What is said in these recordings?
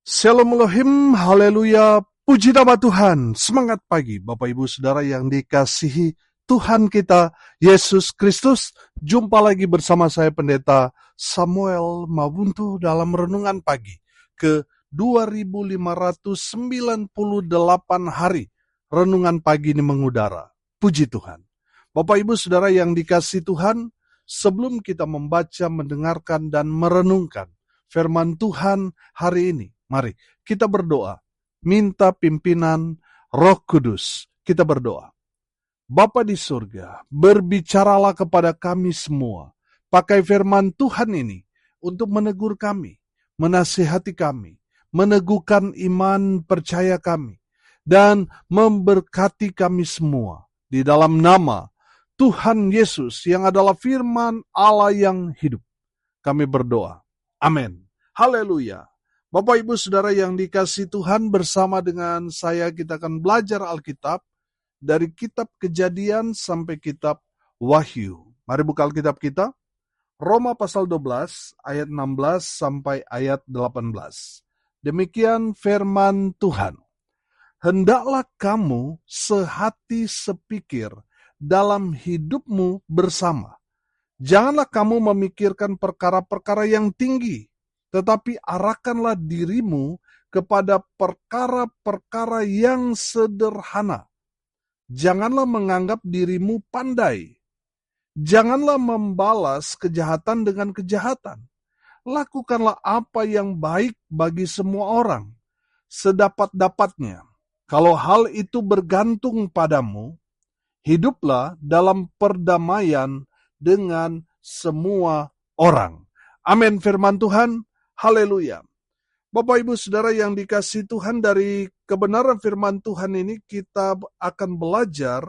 Shalom Elohim, haleluya, puji nama Tuhan. Semangat pagi Bapak Ibu Saudara yang dikasihi Tuhan kita, Yesus Kristus. Jumpa lagi bersama saya Pendeta Samuel Mabuntu dalam Renungan Pagi ke 2598 hari. Renungan Pagi ini mengudara. Puji Tuhan. Bapak Ibu Saudara yang dikasihi Tuhan, sebelum kita membaca, mendengarkan, dan merenungkan firman Tuhan hari ini, mari kita berdoa, minta pimpinan Roh Kudus. Kita berdoa. Bapa di surga, berbicaralah kepada kami semua. Pakai firman Tuhan ini untuk menegur kami, menasihati kami, meneguhkan iman percaya kami, dan memberkati kami semua. Di dalam nama Tuhan Yesus yang adalah firman Allah yang hidup, kami berdoa. Amin. Haleluya. Bapak Ibu Saudara yang dikasihi Tuhan, bersama dengan saya kita akan belajar Alkitab dari kitab Kejadian sampai kitab Wahyu. Mari buka Alkitab kita. Roma pasal 12 ayat 16 sampai ayat 18. Demikian firman Tuhan. Hendaklah kamu sehati sepikir dalam hidupmu bersama. Janganlah kamu memikirkan perkara-perkara yang tinggi, tetapi arahkanlah dirimu kepada perkara-perkara yang sederhana. Janganlah menganggap dirimu pandai. Janganlah membalas kejahatan dengan kejahatan. Lakukanlah apa yang baik bagi semua orang, sedapat-dapatnya. Kalau hal itu bergantung padamu, hiduplah dalam perdamaian dengan semua orang. Amin firman Tuhan. Haleluya. Bapak Ibu Saudara yang dikasihi Tuhan, dari kebenaran firman Tuhan ini kita akan belajar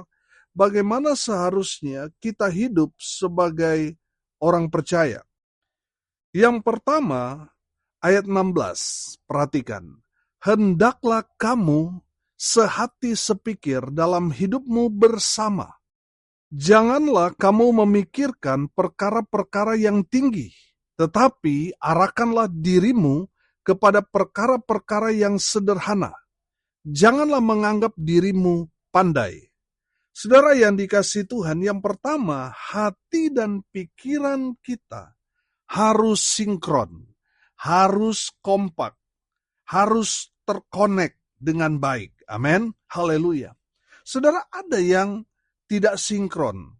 bagaimana seharusnya kita hidup sebagai orang percaya. Yang pertama, ayat 16. Perhatikan. Hendaklah kamu sehati sepikir dalam hidupmu bersama. Janganlah kamu memikirkan perkara-perkara yang tinggi, tetapi arahkanlah dirimu kepada perkara-perkara yang sederhana. Janganlah menganggap dirimu pandai. Saudara yang dikasihi Tuhan, yang pertama, hati dan pikiran kita harus sinkron, harus kompak, harus terkonek dengan baik. Amin. Haleluya. Saudara, ada yang tidak sinkron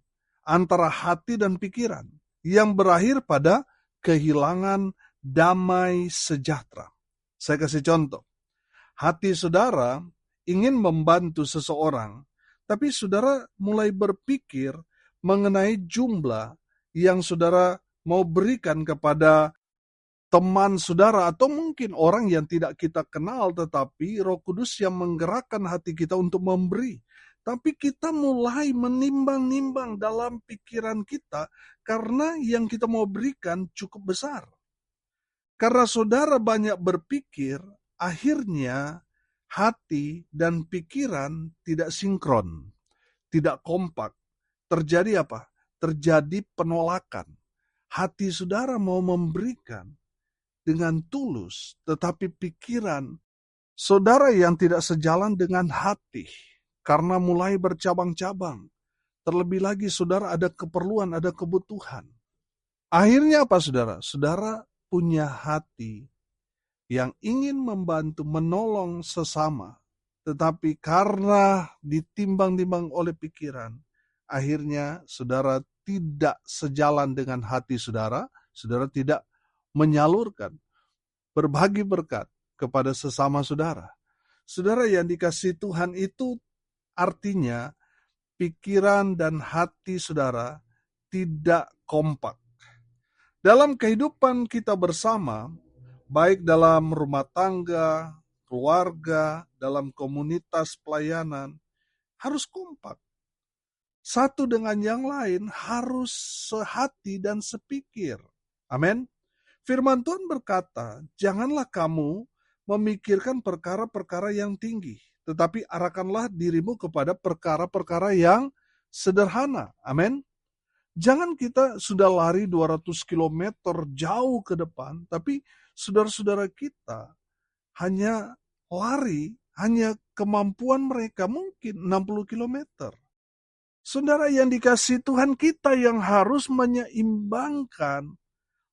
antara hati dan pikiran yang berakhir pada kehilangan damai sejahtera. Saya kasih contoh. Hati saudara ingin membantu seseorang, tapi saudara mulai berpikir mengenai jumlah yang saudara mau berikan kepada teman saudara, atau mungkin orang yang tidak kita kenal, tetapi Roh Kudus yang menggerakkan hati kita untuk memberi. Tapi kita mulai menimbang-nimbang dalam pikiran kita karena yang kita mau berikan cukup besar. Karena saudara banyak berpikir, akhirnya hati dan pikiran tidak sinkron, tidak kompak. Terjadi apa? Terjadi penolakan. Hati saudara mau memberikan dengan tulus, tetapi pikiran saudara yang tidak sejalan dengan hati, karena mulai bercabang-cabang. Terlebih lagi saudara ada keperluan, ada kebutuhan. Akhirnya apa saudara? Saudara punya hati yang ingin membantu, menolong sesama, tetapi karena ditimbang-timbang oleh pikiran, akhirnya saudara tidak sejalan dengan hati saudara, saudara tidak menyalurkan, berbagi berkat kepada sesama saudara. Saudara yang dikasihi Tuhan, itu artinya pikiran dan hati saudara tidak kompak. Dalam kehidupan kita bersama, baik dalam rumah tangga, keluarga, dalam komunitas pelayanan, harus kompak. Satu dengan yang lain harus sehati dan sepikir. Amin. Firman Tuhan berkata, janganlah kamu memikirkan perkara-perkara yang tinggi, tetapi arahkanlah dirimu kepada perkara-perkara yang sederhana. Amin. Jangan kita sudah lari 200 km jauh ke depan, tapi saudara-saudara kita hanya lari, hanya kemampuan mereka mungkin 60 kilometer. Saudara yang dikasihi Tuhan, kita yang harus menyeimbangkan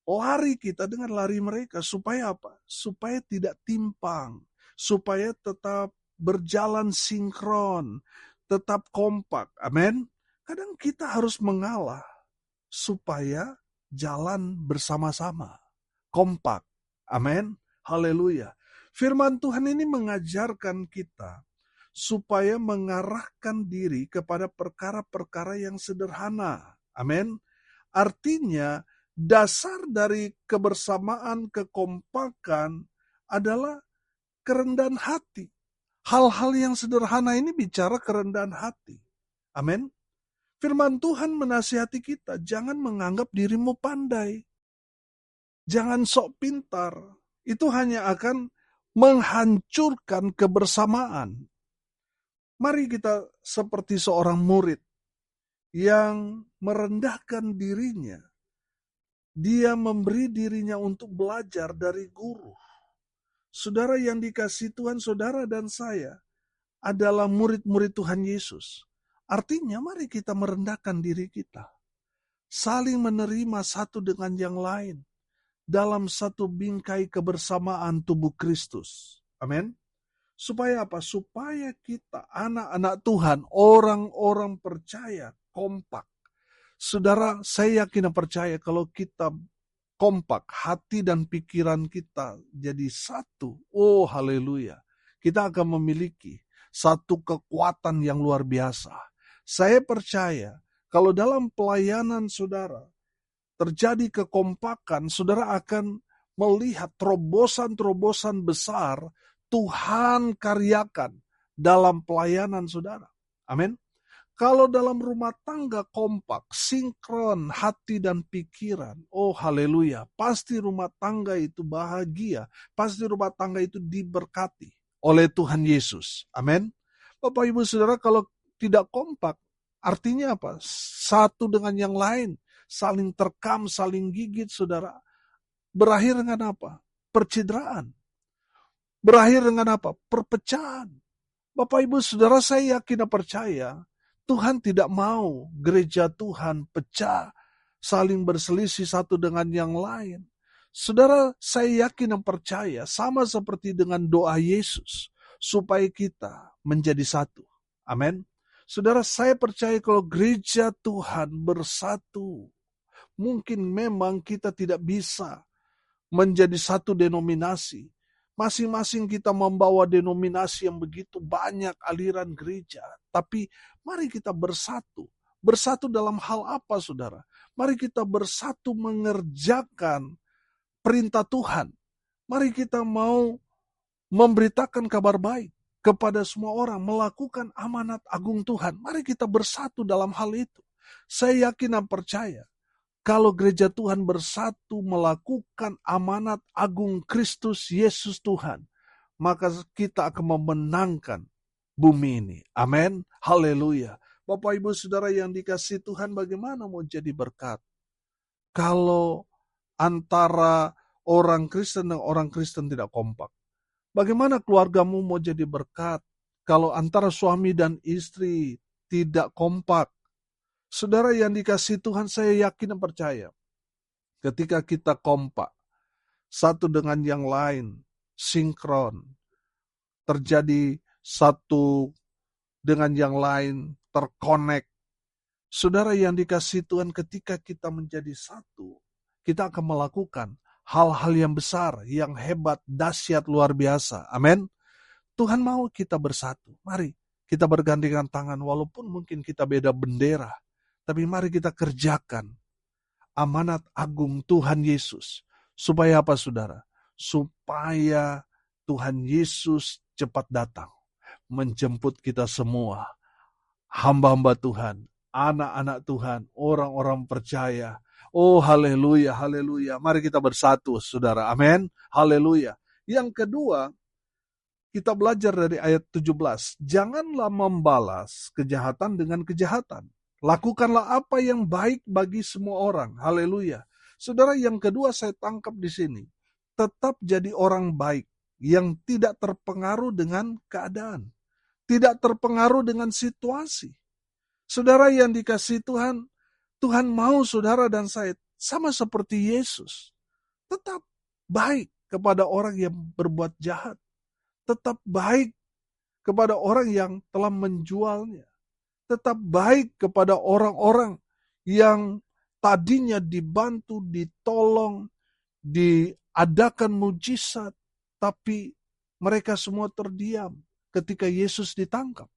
lari kita dengan lari mereka. Supaya apa? Supaya tidak timpang. Supaya tetap berjalan sinkron. Tetap kompak. Amin. Kadang kita harus mengalah. Supaya jalan bersama-sama. Kompak. Amin. Haleluya. Firman Tuhan ini mengajarkan kita supaya mengarahkan diri kepada perkara-perkara yang sederhana. Amin. Artinya, dasar dari kebersamaan, kekompakan adalah kerendahan hati. Hal-hal yang sederhana ini bicara kerendahan hati. Amin. Firman Tuhan menasihati kita, jangan menganggap dirimu pandai. Jangan sok pintar. Itu hanya akan menghancurkan kebersamaan. Mari kita seperti seorang murid yang merendahkan dirinya. Dia memberi dirinya untuk belajar dari guru. Saudara yang dikasihi Tuhan, saudara dan saya adalah murid-murid Tuhan Yesus. Artinya mari kita merendahkan diri kita. Saling menerima satu dengan yang lain. Dalam satu bingkai kebersamaan tubuh Kristus. Amin. Supaya apa? Supaya kita anak-anak Tuhan, orang-orang percaya, kompak. Saudara, saya yakin dan percaya kalau kita kompak, hati dan pikiran kita jadi satu. Oh, haleluya. Kita akan memiliki satu kekuatan yang luar biasa. Saya percaya kalau dalam pelayanan saudara terjadi kekompakan, saudara akan melihat terobosan-terobosan besar Tuhan karyakan dalam pelayanan saudara. Amin. Kalau dalam rumah tangga kompak, sinkron hati dan pikiran, oh haleluya, pasti rumah tangga itu bahagia, pasti rumah tangga itu diberkati oleh Tuhan Yesus. Amin. Bapak Ibu Saudara, kalau tidak kompak, artinya apa? Satu dengan yang lain, saling terkam, saling gigit saudara. Berakhir dengan apa? Percideraan. Berakhir dengan apa? Perpecahan. Bapak Ibu Saudara, saya yakin dan percaya Tuhan tidak mau gereja Tuhan pecah, saling berselisih satu dengan yang lain. Saudara, saya yakin dan percaya sama seperti dengan doa Yesus supaya kita menjadi satu. Amin. Saudara, saya percaya kalau gereja Tuhan bersatu, mungkin memang kita tidak bisa menjadi satu denominasi. Masing-masing kita membawa denominasi yang begitu banyak aliran gereja. Tapi mari kita bersatu. Bersatu dalam hal apa, saudara? Mari kita bersatu mengerjakan perintah Tuhan. Mari kita mau memberitakan kabar baik kepada semua orang. Melakukan amanat agung Tuhan. Mari kita bersatu dalam hal itu. Saya yakin dan percaya. Kalau gereja Tuhan bersatu melakukan amanat agung Kristus Yesus Tuhan, maka kita akan memenangkan bumi ini. Amin. Haleluya. Bapak Ibu Saudara yang dikasihi Tuhan, bagaimana mau jadi berkat? Kalau antara orang Kristen dan orang Kristen tidak kompak. Bagaimana keluargamu mau jadi berkat? Kalau antara suami dan istri tidak kompak. Saudara yang dikasihi Tuhan, saya yakin dan percaya. Ketika kita kompak, satu dengan yang lain, sinkron, terjadi satu dengan yang lain, terkonek. Saudara yang dikasihi Tuhan, ketika kita menjadi satu, kita akan melakukan hal-hal yang besar, yang hebat, dahsyat, luar biasa. Amin. Tuhan mau kita bersatu. Mari kita bergandengan tangan, walaupun mungkin kita beda bendera. Tapi mari kita kerjakan amanat agung Tuhan Yesus. Supaya apa saudara? Supaya Tuhan Yesus cepat datang. Menjemput kita semua. Hamba-hamba Tuhan. Anak-anak Tuhan. Orang-orang percaya. Oh haleluya, haleluya. Mari kita bersatu saudara. Amin. Haleluya. Yang kedua, kita belajar dari ayat 17. Janganlah membalas kejahatan dengan kejahatan. Lakukanlah apa yang baik bagi semua orang. Haleluya. Saudara, yang kedua saya tangkap di sini. Tetap jadi orang baik. yang tidak terpengaruh dengan keadaan, tidak terpengaruh dengan situasi. Saudara yang dikasihi Tuhan, Tuhan mau saudara dan saya sama seperti Yesus, tetap baik kepada orang yang berbuat jahat, tetap baik kepada orang yang telah menjualnya, tetap baik kepada orang-orang yang tadinya dibantu, ditolong, diadakan mujizat, tapi mereka semua terdiam ketika Yesus ditangkap.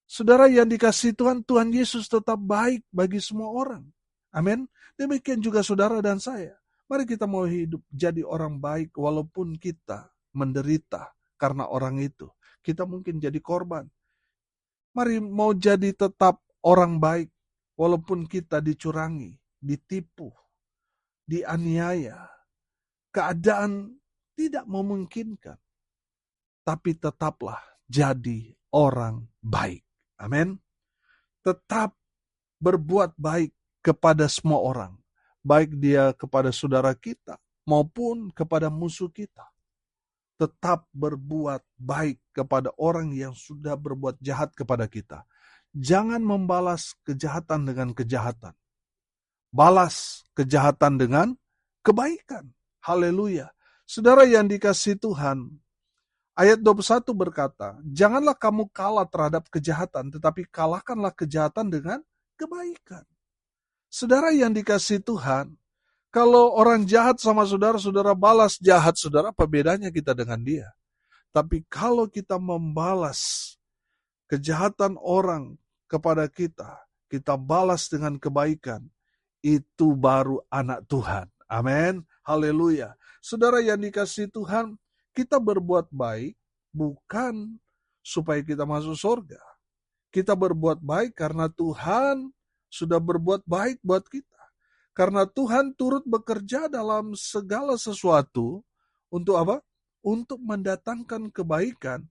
Saudara yang dikasihi Tuhan, Tuhan Yesus tetap baik bagi semua orang. Amin. Demikian juga saudara dan saya. Mari kita mau hidup jadi orang baik walaupun kita menderita karena orang itu. Kita mungkin jadi korban. Mari mau jadi tetap orang baik walaupun kita dicurangi, ditipu, dianiaya. Keadaan tidak memungkinkan. Tapi tetaplah jadi orang baik. Amin. Tetap berbuat baik kepada semua orang. Baik dia kepada saudara kita maupun kepada musuh kita. Tetap berbuat baik kepada orang yang sudah berbuat jahat kepada kita. Jangan membalas kejahatan dengan kejahatan. Balas kejahatan dengan kebaikan. Haleluya. Saudara yang dikasihi Tuhan, ayat 21 berkata, janganlah kamu kalah terhadap kejahatan, tetapi kalahkanlah kejahatan dengan kebaikan. Saudara yang dikasihi Tuhan, kalau orang jahat sama saudara, saudara balas jahat saudara, apa bedanya kita dengan dia? Tapi kalau kita membalas kejahatan orang kepada kita, kita balas dengan kebaikan, itu baru anak Tuhan. Amin. Haleluya. Saudara yang dikasihi Tuhan, kita berbuat baik bukan supaya kita masuk surga. Kita berbuat baik karena Tuhan sudah berbuat baik buat kita. Karena Tuhan turut bekerja dalam segala sesuatu untuk apa? Untuk mendatangkan kebaikan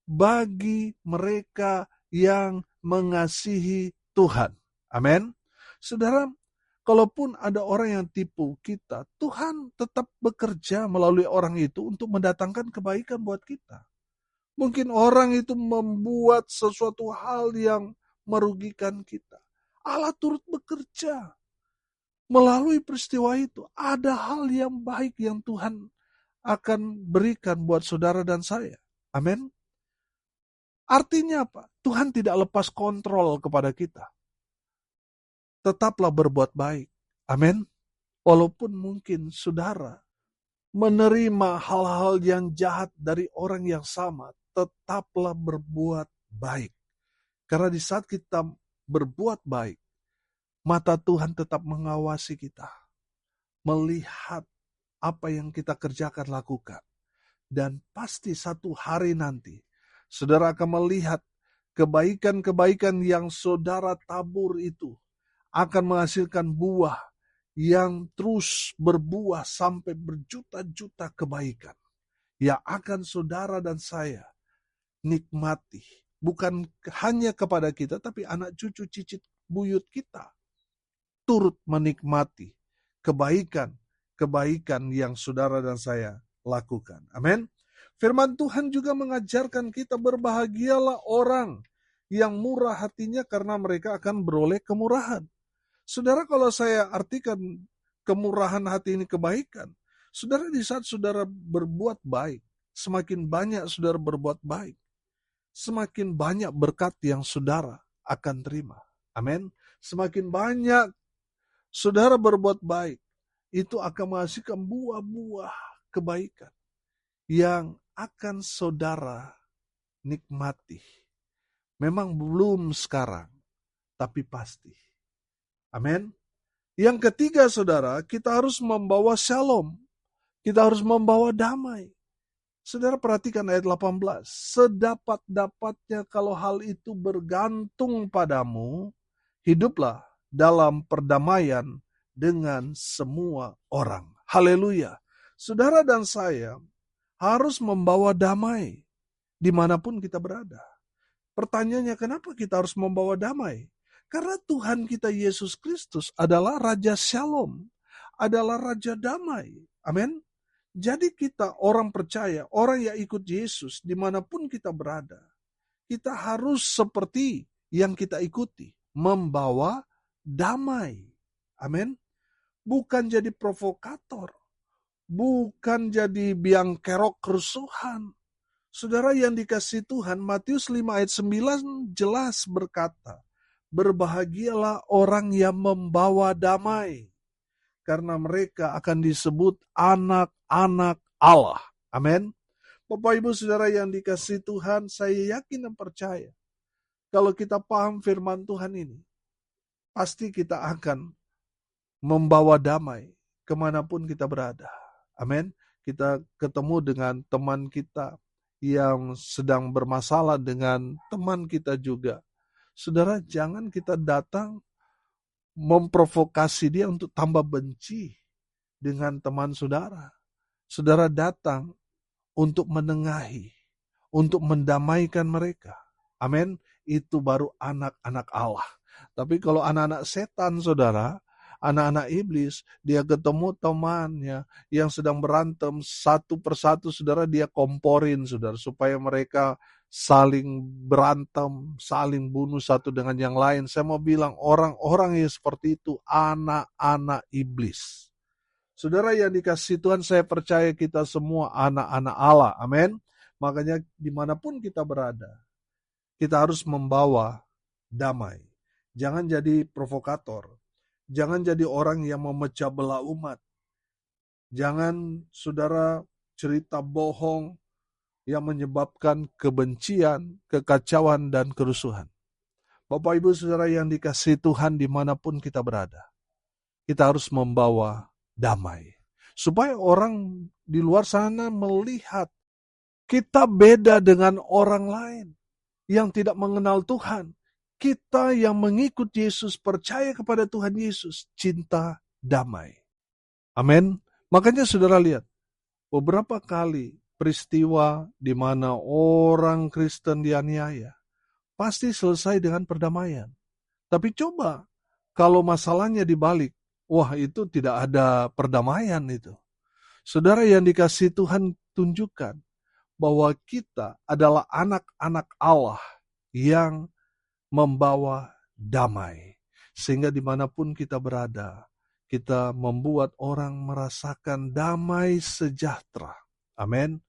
bagi mereka yang mengasihi Tuhan. Amin. Saudara, kalaupun ada orang yang tipu kita, Tuhan tetap bekerja melalui orang itu untuk mendatangkan kebaikan buat kita. Mungkin orang itu membuat sesuatu hal yang merugikan kita. Allah turut bekerja melalui peristiwa itu. Ada hal yang baik yang Tuhan akan berikan buat saudara dan saya. Amin. Artinya apa? Tuhan tidak lepas kontrol kepada kita. Tetaplah berbuat baik. Amin. Walaupun mungkin saudara menerima hal-hal yang jahat dari orang yang sama, tetaplah berbuat baik. Karena di saat kita berbuat baik, mata Tuhan tetap mengawasi kita. Melihat apa yang kita kerjakan, lakukan. Dan pasti satu hari nanti, saudara akan melihat kebaikan-kebaikan yang saudara tabur itu akan menghasilkan buah yang terus berbuah sampai berjuta-juta kebaikan yang akan saudara dan saya nikmati. Bukan hanya kepada kita, tapi anak cucu cicit buyut kita turut menikmati kebaikan yang saudara dan saya lakukan. Amin. Firman Tuhan juga mengajarkan kita, berbahagialah orang yang murah hatinya karena mereka akan beroleh kemurahan. Saudara, kalau saya artikan kemurahan hati ini kebaikan, saudara di saat saudara berbuat baik, semakin banyak saudara berbuat baik, semakin banyak berkat yang saudara akan terima. Amin. Semakin banyak saudara berbuat baik, itu akan menghasilkan buah-buah kebaikan yang akan saudara nikmati. Memang belum sekarang, tapi pasti. Amin. Yang ketiga saudara, kita harus membawa shalom. Kita harus membawa damai. Saudara perhatikan ayat 18. Sedapat-dapatnya kalau hal itu bergantung padamu, hiduplah dalam perdamaian dengan semua orang. Haleluya. Saudara dan saya harus membawa damai dimanapun kita berada. Pertanyaannya, kenapa kita harus membawa damai? Karena Tuhan kita Yesus Kristus adalah Raja Shalom, adalah Raja Damai. Amin. Jadi kita orang percaya, orang yang ikut Yesus dimanapun kita berada, kita harus seperti yang kita ikuti, membawa damai. Amin. Bukan jadi provokator, bukan jadi biang kerok kerusuhan. Saudara yang dikasihi Tuhan, Matius 5 ayat 9 jelas berkata, berbahagialah orang yang membawa damai, karena mereka akan disebut anak-anak Allah. Amin. Bapak Ibu Saudara yang dikasihi Tuhan, saya yakin dan percaya, kalau kita paham firman Tuhan ini, pasti kita akan membawa damai kemanapun kita berada. Amin. Kita ketemu dengan teman kita yang sedang bermasalah dengan teman kita juga. Saudara, jangan kita datang memprovokasi dia untuk tambah benci dengan teman saudara. Saudara datang untuk menengahi, untuk mendamaikan mereka. Amin. Itu baru anak-anak Allah. Tapi kalau anak-anak setan, saudara, anak-anak iblis, dia ketemu temannya yang sedang berantem satu persatu, saudara, dia komporin, saudara, supaya mereka saling berantem, saling bunuh satu dengan yang lain. Saya mau bilang orang-orang yang seperti itu anak-anak iblis. Saudara yang dikasihi Tuhan, saya percaya kita semua anak-anak Allah. Amin. Makanya dimanapun kita berada, kita harus membawa damai. Jangan jadi provokator. Jangan jadi orang yang memecah belah umat. Jangan saudara cerita bohong yang menyebabkan kebencian, kekacauan, dan kerusuhan. Bapak Ibu Saudara yang dikasihi Tuhan dimanapun kita berada, kita harus membawa damai. Supaya orang di luar sana melihat kita beda dengan orang lain yang tidak mengenal Tuhan. Kita yang mengikut Yesus, percaya kepada Tuhan Yesus, cinta damai. Amin. Makanya saudara lihat, beberapa kali peristiwa di mana orang Kristen dianiaya, pasti selesai dengan perdamaian. Tapi coba, kalau masalahnya dibalik, wah itu tidak ada perdamaian itu. Saudara yang dikasihi Tuhan, tunjukkan bahwa kita adalah anak-anak Allah yang membawa damai. Sehingga dimanapun kita berada, kita membuat orang merasakan damai sejahtera. Amin.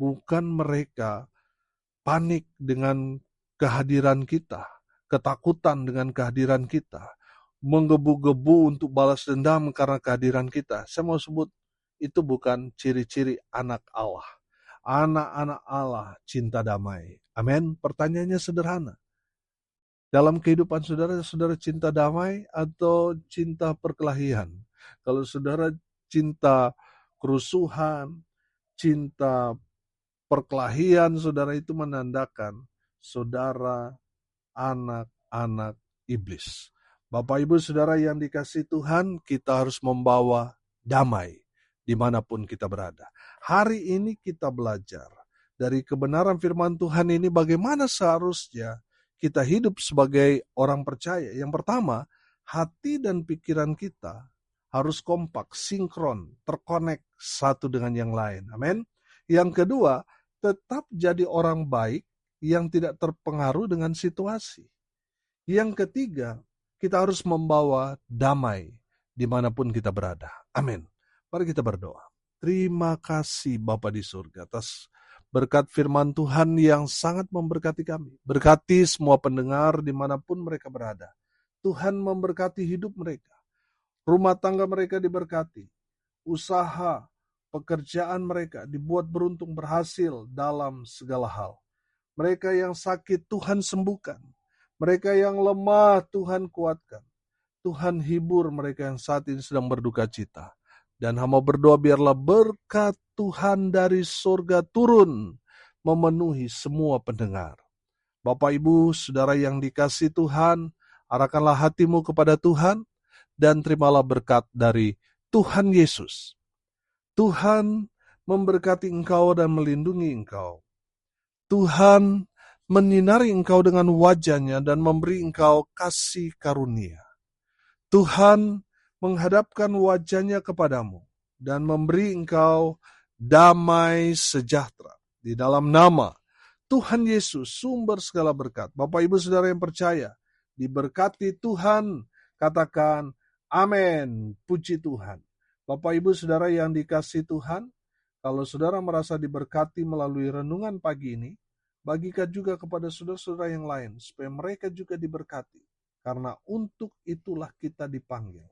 Bukan mereka panik dengan kehadiran kita, ketakutan dengan kehadiran kita, menggebu-gebu untuk balas dendam karena kehadiran kita. Saya mau sebut, itu bukan ciri-ciri anak Allah. Anak-anak Allah cinta damai. Amin. Pertanyaannya sederhana. Dalam kehidupan saudara, saudara cinta damai atau cinta perkelahian? Kalau saudara cinta kerusuhan, cinta perkelahian, saudara, itu menandakan saudara anak-anak iblis. Bapak Ibu Saudara yang dikasihi Tuhan, kita harus membawa damai dimanapun kita berada. Hari ini kita belajar dari kebenaran firman Tuhan ini bagaimana seharusnya kita hidup sebagai orang percaya. Yang pertama, hati dan pikiran kita harus kompak, sinkron, terkonek satu dengan yang lain. Amin. Yang kedua, tetap jadi orang baik yang tidak terpengaruh dengan situasi. Yang ketiga, kita harus membawa damai dimanapun kita berada. Amin. Mari kita berdoa. Terima kasih Bapa di surga atas berkat firman Tuhan yang sangat memberkati kami. Berkati semua pendengar dimanapun mereka berada. Tuhan memberkati hidup mereka. Rumah tangga mereka diberkati. Usaha, pekerjaan mereka dibuat beruntung, berhasil dalam segala hal. Mereka yang sakit Tuhan sembuhkan. Mereka yang lemah Tuhan kuatkan. Tuhan hibur mereka yang saat ini sedang berduka cita. Dan hamba berdoa biarlah berkat Tuhan dari surga turun memenuhi semua pendengar. Bapak Ibu Saudara yang dikasihi Tuhan, arahkanlah hatimu kepada Tuhan dan terimalah berkat dari Tuhan Yesus. Tuhan memberkati engkau dan melindungi engkau. Tuhan menyinari engkau dengan wajah-Nya dan memberi engkau kasih karunia. Tuhan menghadapkan wajah-Nya kepadamu dan memberi engkau damai sejahtera. Di dalam nama Tuhan Yesus, sumber segala berkat. Bapak Ibu Saudara yang percaya, diberkati Tuhan, katakan amin, puji Tuhan. Bapak Ibu Saudara yang dikasihi Tuhan, kalau saudara merasa diberkati melalui renungan pagi ini, bagikan juga kepada saudara-saudara yang lain, supaya mereka juga diberkati. Karena untuk itulah kita dipanggil,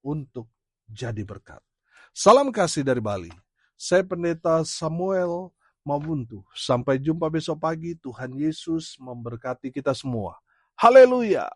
untuk jadi berkat. Salam kasih dari Bali. Saya Pendeta Samuel Mabuntu. Sampai jumpa besok pagi. Tuhan Yesus memberkati kita semua. Haleluya.